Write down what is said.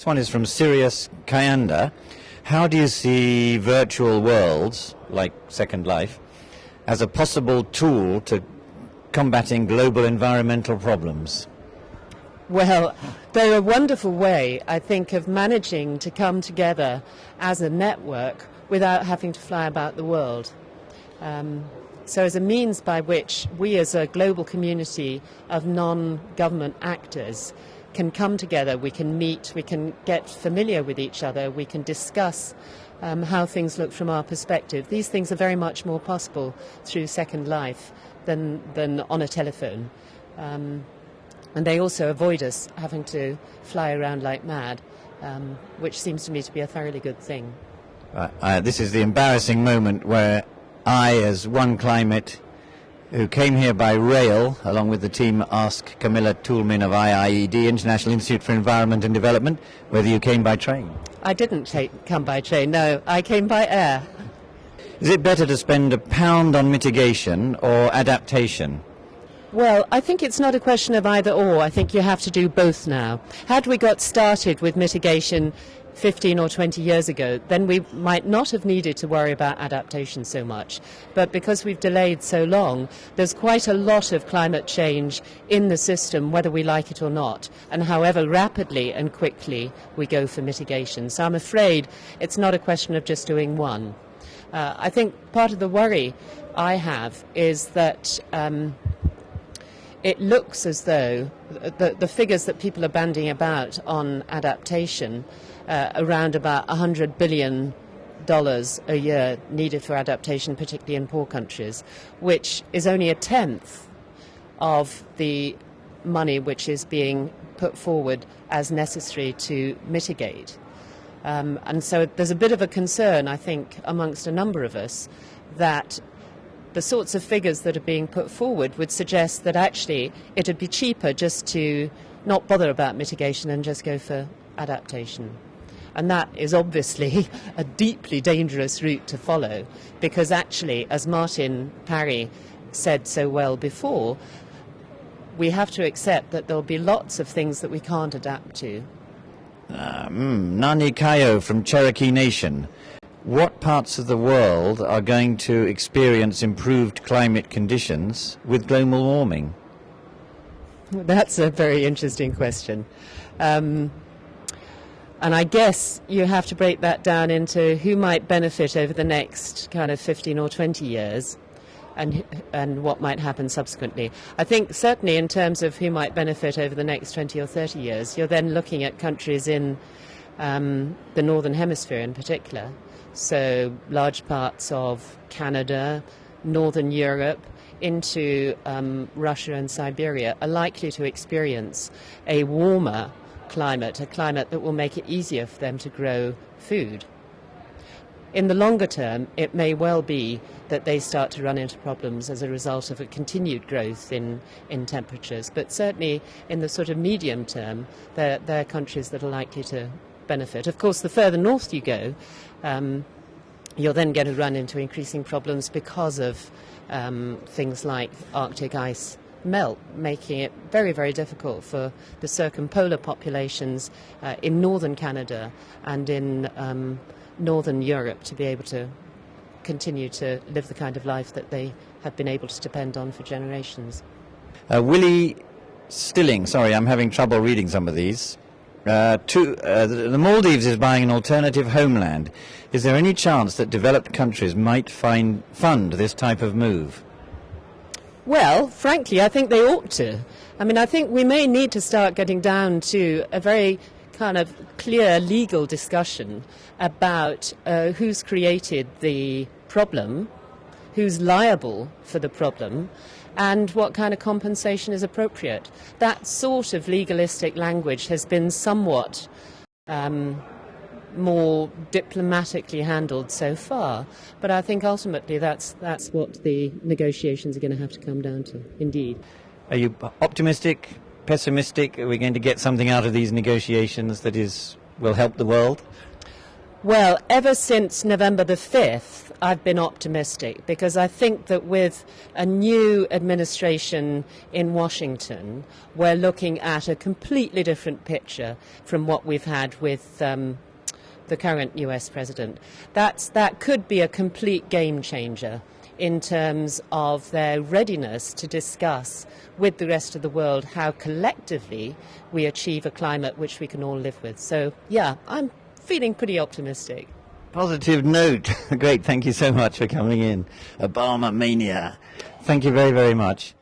This one is from Sirius Kayanda. How do you see virtual worlds, like Second Life, as a possible tool to combating global environmental problems? Well, they're a wonderful way, I think, of managing to come together as a network without having to fly about the world. So as a means by which we as a global community of non-government actors can come together, we can meet, we can get familiar with each other, we can discuss how things look from our perspective. These things are very much more possible through Second Life than on a telephone. And they also avoid us having to fly around like mad, which seems to me to be a thoroughly good thing. This is the embarrassing moment where I, as OneClimate, who came here by rail, along with the team, asked Camilla Toulmin of IIED, International Institute for Environment and Development, whether you came by train. I didn't come by train, no. I came by air. Is it better to spend £1 on mitigation or adaptation? Well, I think it's not a question of either or. I think you have to do both now. Had we got started with mitigation 15 or 20 years ago, then we might not have needed to worry about adaptation so much. But because we've delayed so long, there's quite a lot of climate change in the system, whether we like it or not, and however rapidly and quickly we go for mitigation. So I'm afraid it's not a question of just doing one. I think part of the worry I have is that it looks as though the figures that people are bandying about on adaptation, around about $100 billion a year needed for adaptation, particularly in poor countries, which is only a tenth of the money which is being put forward as necessary to mitigate. And so there's a bit of a concern, I think, amongst a number of us that the sorts of figures that are being put forward would suggest that actually it would be cheaper just to not bother about mitigation and just go for adaptation. And that is obviously a deeply dangerous route to follow, because actually, as Martin Parry said so well before, we have to accept that there'll be lots of things that we can't adapt to. Nani Kayo from Cherokee Nation. What parts of the world are going to experience improved climate conditions with global warming? That's a very interesting question. And I guess you have to break that down into who might benefit over the next kind of 15 or 20 years and what might happen subsequently. I think certainly in terms of who might benefit over the next 20 or 30 years, you're then looking at countries in the Northern Hemisphere in particular. So large parts of Canada, Northern Europe, into Russia and Siberia are likely to experience a warmer climate, a climate that will make it easier for them to grow food. In the longer term, it may well be that they start to run into problems as a result of a continued growth in temperatures. But certainly in the sort of medium term, there are countries that are likely to benefit. Of course, the further north you go, you're then going to run into increasing problems because of things like Arctic ice melt, making it very, very difficult for the circumpolar populations in northern Canada and in northern Europe to be able to continue to live the kind of life that they have been able to depend on for generations. Willie Stilling, sorry, I'm having trouble reading some of these. The Maldives is buying an alternative homeland. Is there any chance that developed countries might fund this type of move? Well, frankly, I think they ought to. I mean, I think we may need to start getting down to a very kind of clear legal discussion about who's created the problem, who's liable for the problem, and what kind of compensation is appropriate. That sort of legalistic language has been somewhat more diplomatically handled so far, but I think ultimately that's what the negotiations are going to have to come down to, indeed. Are you optimistic, pessimistic? Are we going to get something out of these negotiations that will help the world? Well, ever since November the 5th, I've been optimistic because I think that with a new administration in Washington, we're looking at a completely different picture from what we've had with the current US president. That could be a complete game changer in terms of their readiness to discuss with the rest of the world how collectively we achieve a climate which we can all live with. So, yeah, I'm feeling pretty optimistic. Positive note. Great, thank you so much for coming in. Obama mania. Thank you very, very much.